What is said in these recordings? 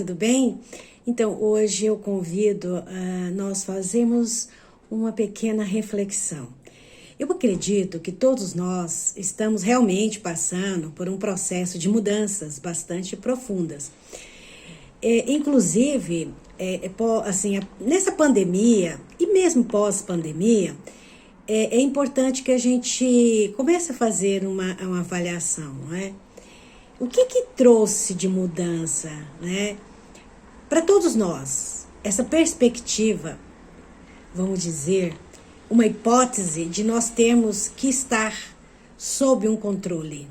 tudo bem? Então, hoje eu convido a nós fazermos uma pequena reflexão. Eu acredito que todos nós estamos realmente passando por um processo de mudanças bastante profundas. Inclusive, nessa pandemia e mesmo pós-pandemia, é importante que a gente comece a fazer uma avaliação, não é? O que trouxe de mudança, né, para todos nós? Essa perspectiva, vamos dizer, uma hipótese de nós termos que estar sob um controle.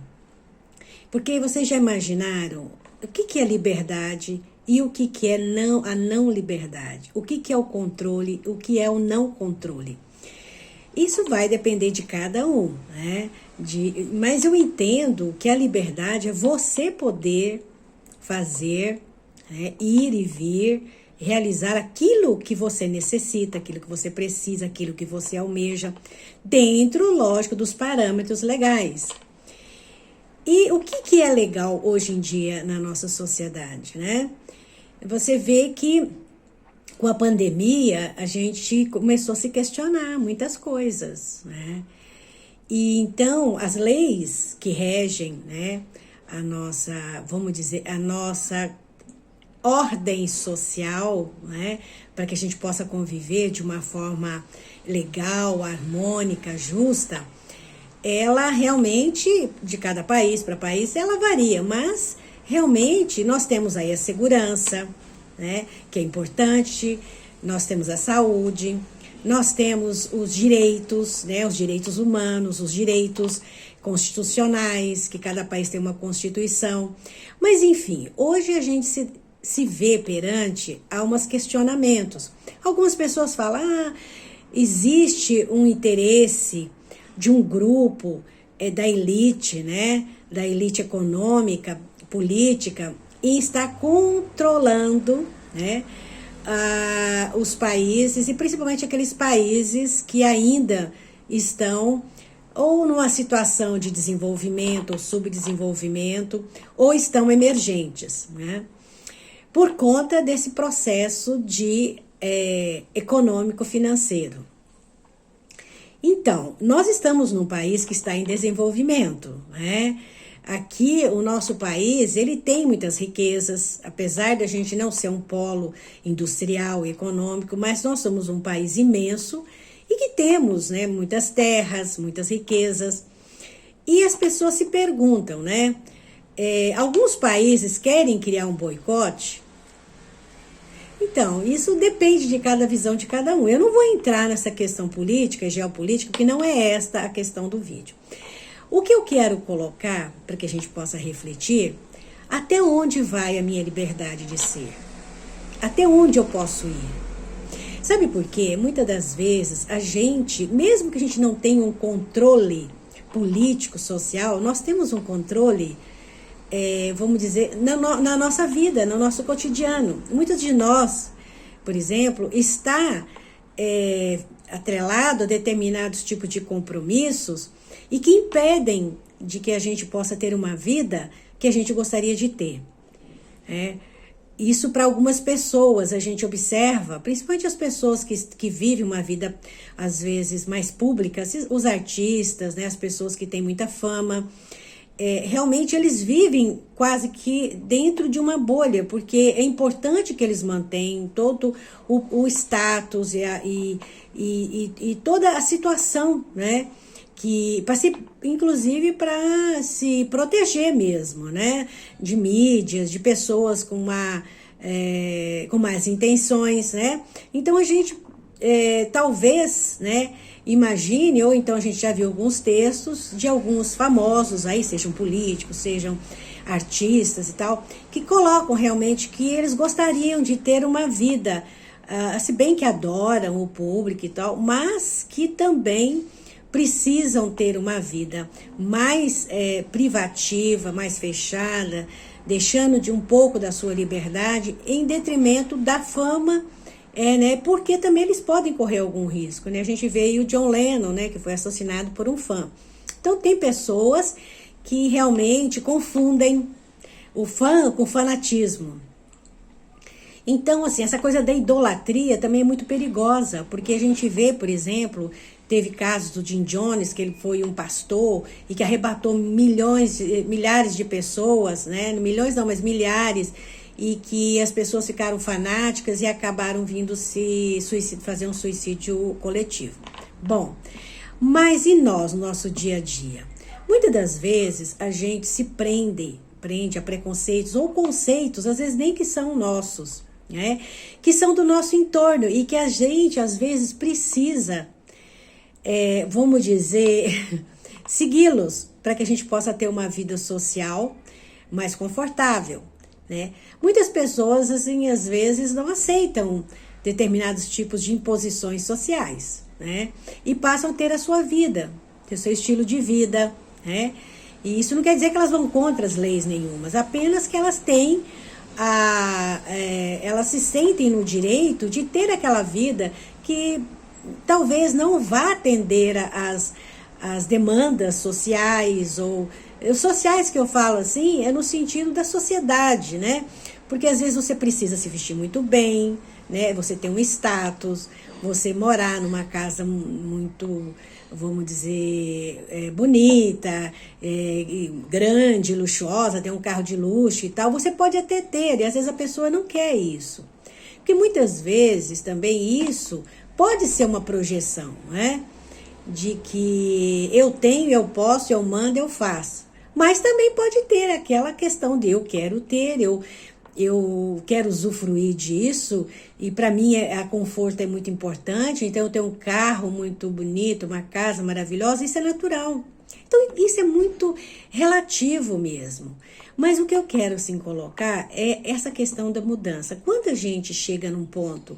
Porque vocês já imaginaram o que é liberdade e o que é a não liberdade? O que é o controle, o que é o não controle? Isso vai depender de cada um, né? Mas eu entendo que a liberdade é você poder fazer, né, ir e vir, realizar aquilo que você necessita, aquilo que você precisa, aquilo que você almeja, dentro, lógico, dos parâmetros legais. E o que é legal hoje em dia na nossa sociedade, né? Você vê que com a pandemia, a gente começou a se questionar muitas coisas, né? E então, as leis que regem, né, a nossa, vamos dizer, a nossa ordem social, né, para que a gente possa conviver de uma forma legal, harmônica, justa, ela realmente, de cada país para país, ela varia, mas realmente nós temos aí a segurança, né, que é importante, nós temos a saúde, nós temos os direitos, né, os direitos humanos, os direitos constitucionais, que cada país tem uma constituição. Mas, enfim, hoje a gente se vê perante a uns questionamentos. Algumas pessoas falam, existe um interesse de um grupo da elite, né, da elite econômica, política, em estar controlando, né, os países, e principalmente aqueles países que ainda estão ou numa situação de desenvolvimento ou subdesenvolvimento, ou estão emergentes, né, por conta desse processo de econômico-financeiro. Então, nós estamos num país que está em desenvolvimento, né? Aqui, o nosso país, ele tem muitas riquezas, apesar de a gente não ser um polo industrial e econômico, mas nós somos um país imenso e que temos, né, muitas terras, muitas riquezas. E as pessoas se perguntam, né, alguns países querem criar um boicote? Então, isso depende de cada visão de cada um. Eu não vou entrar nessa questão política e geopolítica, porque não é esta a questão do vídeo. O que eu quero colocar, para que a gente possa refletir, até onde vai a minha liberdade de ser? Até onde eu posso ir? Sabe por quê? Muitas das vezes, a gente, mesmo que a gente não tenha um controle político, social, nós temos um controle, vamos dizer, na nossa vida, no nosso cotidiano. Muitos de nós, por exemplo, está atrelado a determinados tipos de compromissos e que impedem de que a gente possa ter uma vida que a gente gostaria de ter. Isso para algumas pessoas a gente observa, principalmente as pessoas que vivem uma vida, às vezes, mais pública, os artistas, né, as pessoas que têm muita fama, realmente eles vivem quase que dentro de uma bolha, porque é importante que eles mantenham todo o status e toda a situação, né? Inclusive para se proteger mesmo, né, de mídias, de pessoas com más intenções, né? Então a gente talvez, né, imagine, ou então a gente já viu alguns textos de alguns famosos aí, sejam políticos, sejam artistas e tal, que colocam realmente que eles gostariam de ter uma vida, se bem que adoram o público e tal, mas que também precisam ter uma vida mais privativa, mais fechada, deixando de um pouco da sua liberdade em detrimento da fama, né, porque também eles podem correr algum risco, né? A gente vê o John Lennon, né, que foi assassinado por um fã. Então tem pessoas que realmente confundem o fã com fanatismo. Então, assim, essa coisa da idolatria também é muito perigosa, porque a gente vê, por exemplo, teve casos do Jim Jones, que ele foi um pastor e que arrebatou milhares de pessoas, né? Milhões não, mas milhares, e que as pessoas ficaram fanáticas e acabaram vindo fazer um suicídio coletivo. Bom, mas e nós, no nosso dia a dia? Muitas das vezes a gente se prende a preconceitos ou conceitos, às vezes nem que são nossos, né? Que são do nosso entorno e que a gente, às vezes, precisa, vamos dizer, segui-los para que a gente possa ter uma vida social mais confortável, né? Muitas pessoas, assim, às vezes não aceitam determinados tipos de imposições sociais, né? E passam a ter a sua vida, ter o seu estilo de vida, né? E isso não quer dizer que elas vão contra as leis nenhumas, apenas que elas têm elas se sentem no direito de ter aquela vida que talvez não vá atender às demandas sociais, ou sociais que eu falo assim, é no sentido da sociedade, né? Porque às vezes você precisa se vestir muito bem, né? Você tem um status, você morar numa casa muito, vamos dizer, bonita, grande, luxuosa, ter um carro de luxo e tal, você pode até ter, e às vezes a pessoa não quer isso. Porque muitas vezes também isso pode ser uma projeção, né? De que eu tenho, eu posso, eu mando, eu faço. Mas também pode ter aquela questão de eu quero ter, eu quero usufruir disso, e para mim a conforto é muito importante, então eu tenho um carro muito bonito, uma casa maravilhosa, isso é natural. Então isso é muito relativo mesmo. Mas o que eu quero assim colocar é essa questão da mudança. Quando a gente chega num ponto,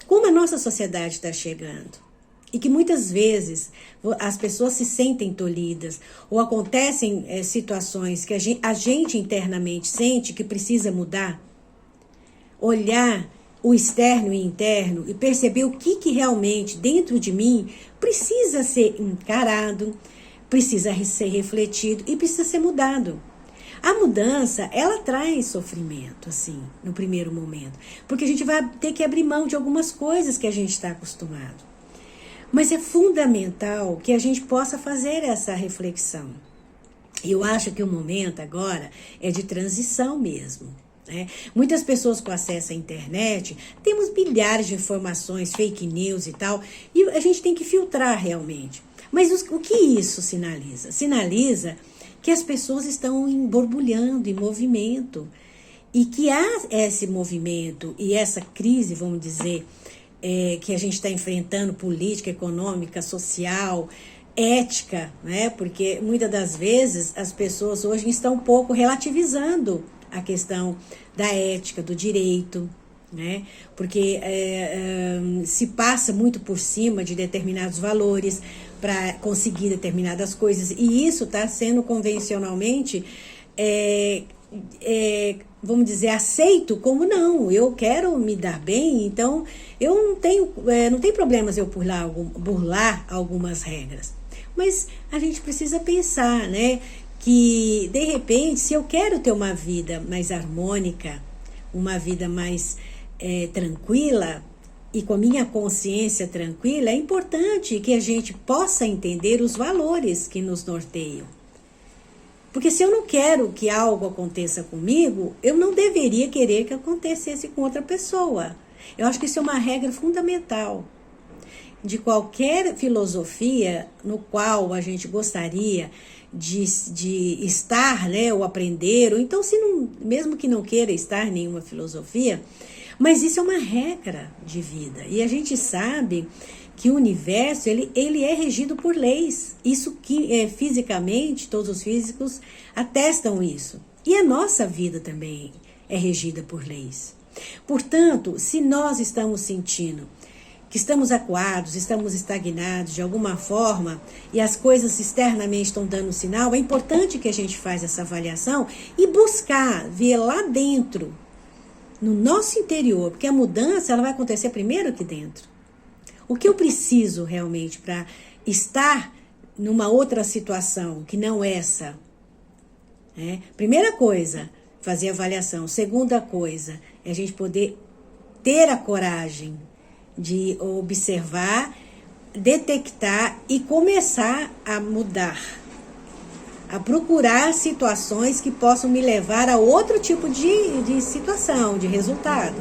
como a nossa sociedade está chegando, e que muitas vezes as pessoas se sentem tolhidas, ou acontecem situações que a gente internamente sente que precisa mudar, olhar o externo e interno e perceber o que realmente dentro de mim precisa ser encarado, precisa ser refletido e precisa ser mudado. A mudança, ela traz sofrimento, assim, no primeiro momento, porque a gente vai ter que abrir mão de algumas coisas que a gente está acostumado. Mas é fundamental que a gente possa fazer essa reflexão. Eu acho que o momento agora é de transição mesmo, né? Muitas pessoas com acesso à internet, temos milhares de informações, fake news e tal, e a gente tem que filtrar realmente. Mas o que isso sinaliza? Sinaliza que as pessoas estão borbulhando, em movimento, e que há esse movimento e essa crise, vamos dizer, que a gente está enfrentando, política, econômica, social, ética, né? Porque muitas das vezes as pessoas hoje estão um pouco relativizando a questão da ética, do direito, né? Porque se passa muito por cima de determinados valores para conseguir determinadas coisas, e isso está sendo convencionalmente vamos dizer, aceito como não, eu quero me dar bem, então eu não tenho problemas eu burlar algumas regras. Mas a gente precisa pensar, né, que de repente, se eu quero ter uma vida mais harmônica, uma vida mais tranquila e com a minha consciência tranquila, é importante que a gente possa entender os valores que nos norteiam. Porque se eu não quero que algo aconteça comigo, eu não deveria querer que acontecesse com outra pessoa. Eu acho que isso é uma regra fundamental de qualquer filosofia no qual a gente gostaria de estar, né, ou aprender, ou então, mesmo que não queira estar em nenhuma filosofia, mas isso é uma regra de vida. E a gente sabe que o universo ele é regido por leis. Isso que fisicamente, todos os físicos atestam isso. E a nossa vida também é regida por leis. Portanto, se nós estamos sentindo que estamos acuados, estamos estagnados de alguma forma, e as coisas externamente estão dando sinal, é importante que a gente faça essa avaliação e buscar ver lá dentro, no nosso interior, porque a mudança ela vai acontecer primeiro aqui dentro. O que eu preciso realmente para estar numa outra situação que não essa? Primeira coisa, fazer avaliação. Segunda coisa, é a gente poder ter a coragem de observar, detectar e começar a mudar, a procurar situações que possam me levar a outro tipo de situação, de resultado.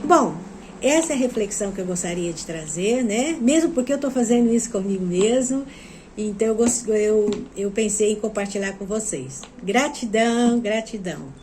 Bom, essa é a reflexão que eu gostaria de trazer, né? Mesmo porque eu estou fazendo isso comigo mesmo, então eu pensei em compartilhar com vocês. Gratidão, gratidão.